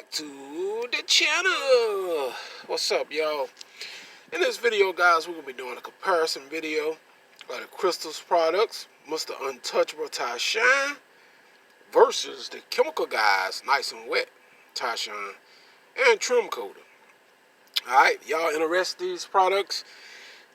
Back to the channel. What's up, y'all? In this video, guys, we're gonna be doing a comparison video of the Crystals products, Mr. Untouchable Tie Shine versus the Chemical Guys Nice and Wet Tie Shine and Trim Coater. Alright, y'all interested in these products?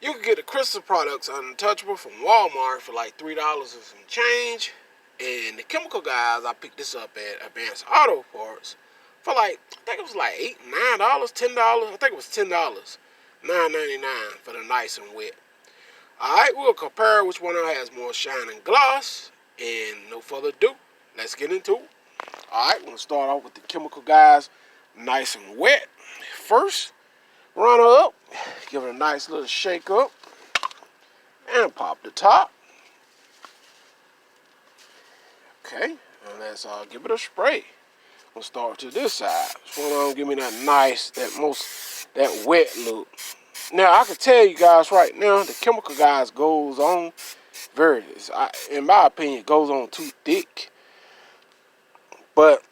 You can get the Crystal products Untouchable from Walmart for like $3 and some change. And the Chemical Guys, I picked this up at Advanced Auto Parts for like, I think it was like $8, $9, $10. I think it was $10. $9.99 for the Nice and Wet. Alright, we'll compare which one has more shine and gloss. And no further ado, let's get into it. Alright, we're going to start off with the Chemical Guys Nice and Wet. First, run her up, give it a nice little shake up, and pop the top. Okay, and let's give it a spray. We'll start to this side. This one on give me that nice, that wet look. Now I can tell you guys right now, the Chemical Guys goes on in my opinion, it goes on too thick. But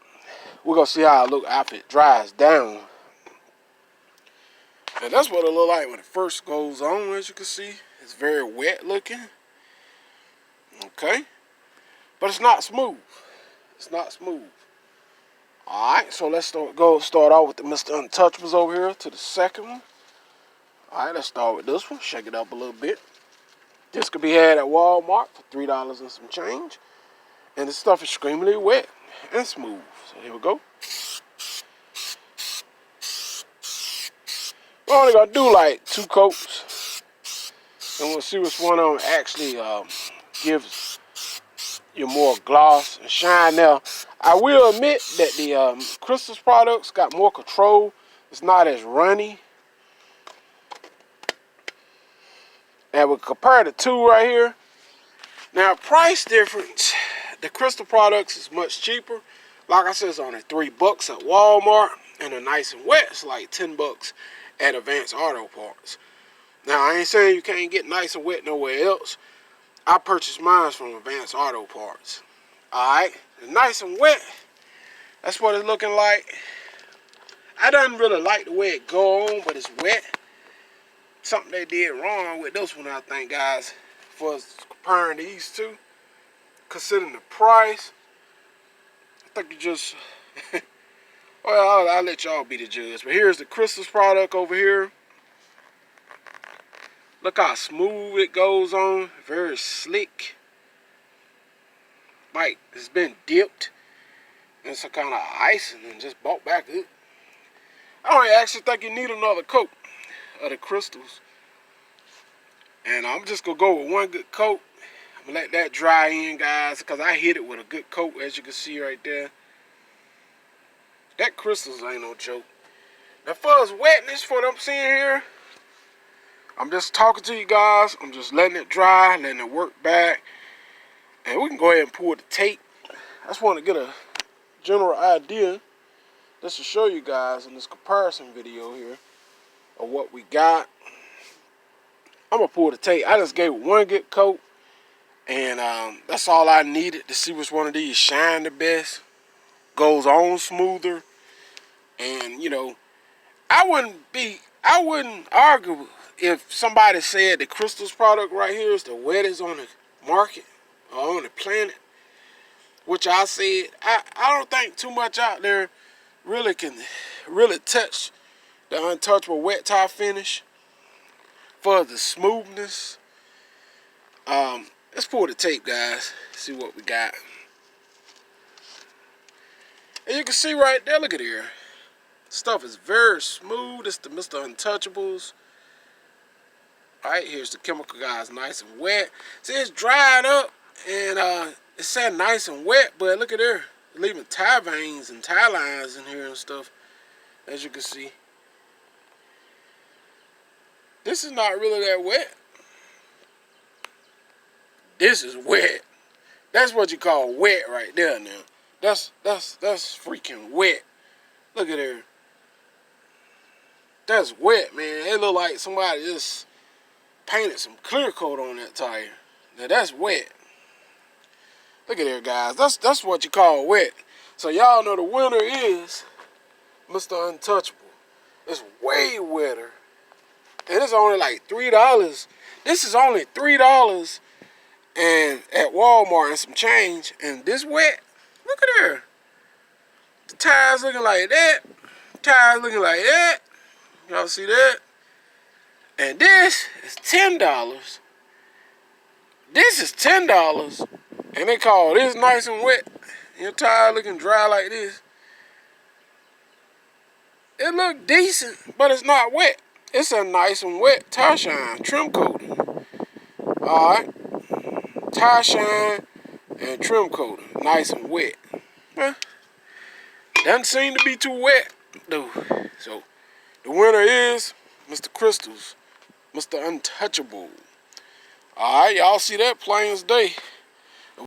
we're gonna see how it look after it dries down. And that's what it look like when it first goes on. As you can see, it's very wet looking. Okay. But it's not smooth. It's not smooth. Alright, so let's start off with the Mr. Untouchables over here to the second one. Alright, let's start with this one. Shake it up a little bit. This could be had at Walmart for $3 and some change. And this stuff is extremely wet and smooth. So here we go. We're only going to do like 2 coats. And we'll see which one of them actually gives you more gloss and shine. Now, I will admit that the Crystals products got more control. It's not as runny. And we compare the two right here. Now, price difference, the Crystal products is much cheaper. Like I said, it's only $3 at Walmart, and the Nice and Wet is like $10 at Advanced Auto Parts. Now, I ain't saying you can't get Nice and Wet nowhere else. I purchased mine from Advanced Auto Parts. Alright, the Nice and Wet, that's what it's looking like. I don't really like the way it go on, but it's wet. Something they did wrong with this one, I think, guys, for us comparing these two. Considering the price, I think you just, well, I'll let y'all be the judge. But here's the Crystals product over here. Look how smooth it goes on. Very slick. Like it's been dipped in some kind of ice and then just brought back up. I don't actually think you need another coat of the Crystals. And I'm just going to go with one good coat. I'm going to let that dry in, guys, because I hit it with a good coat, as you can see right there. That Crystals ain't no joke. Now, for as wetness, for what I'm seeing here, I'm just talking to you guys. I'm just letting it dry, letting it work back. And we can go ahead and pull the tape. I just want to get a general idea just to show you guys in this comparison video here of what we got. I'm going to pull the tape. I just gave it one good coat. And that's all I needed to see which one of these shine the best. Goes on smoother. And, you know, I wouldn't argue if somebody said the Crystals product right here is the wettest on the market or on the planet, which I said, I don't think too much out there really can touch the Untouchable wet tie finish for the smoothness. Let's pull the tape, guys, see what we got. And you can see right there, look at here. Stuff is very smooth. It's the Mr. Untouchables. Alright, here's the Chemical Guys Nice and Wet. See, it's dried up and it's saying nice and wet, but look at there. Leaving tie veins and tie lines in here and stuff, as you can see. This is not really that wet. This is wet. That's what you call wet right there now. That's freaking wet. Look at there. That's wet, man. It look like somebody just painted some clear coat on that tire. Now that's wet. Look at there, guys. That's what you call wet. So y'all know the winner is Mr. Untouchable. It's way wetter. And it's only like $3. This is only $3 and at Walmart and some change. And this wet, look at her. The tires looking like that. Tires looking like that. Y'all see that? And this is $10. This is $10. And they call this nice and wet. Your tire looking dry like this. It look decent, but it's not wet. It's a nice and wet tire shine trim coating. Alright. Tire shine and trim coating. Nice and wet. Huh? Doesn't seem to be too wet, though. So, the winner is Mr. Crystals. Mr. Untouchable. Alright, y'all see that plain as day.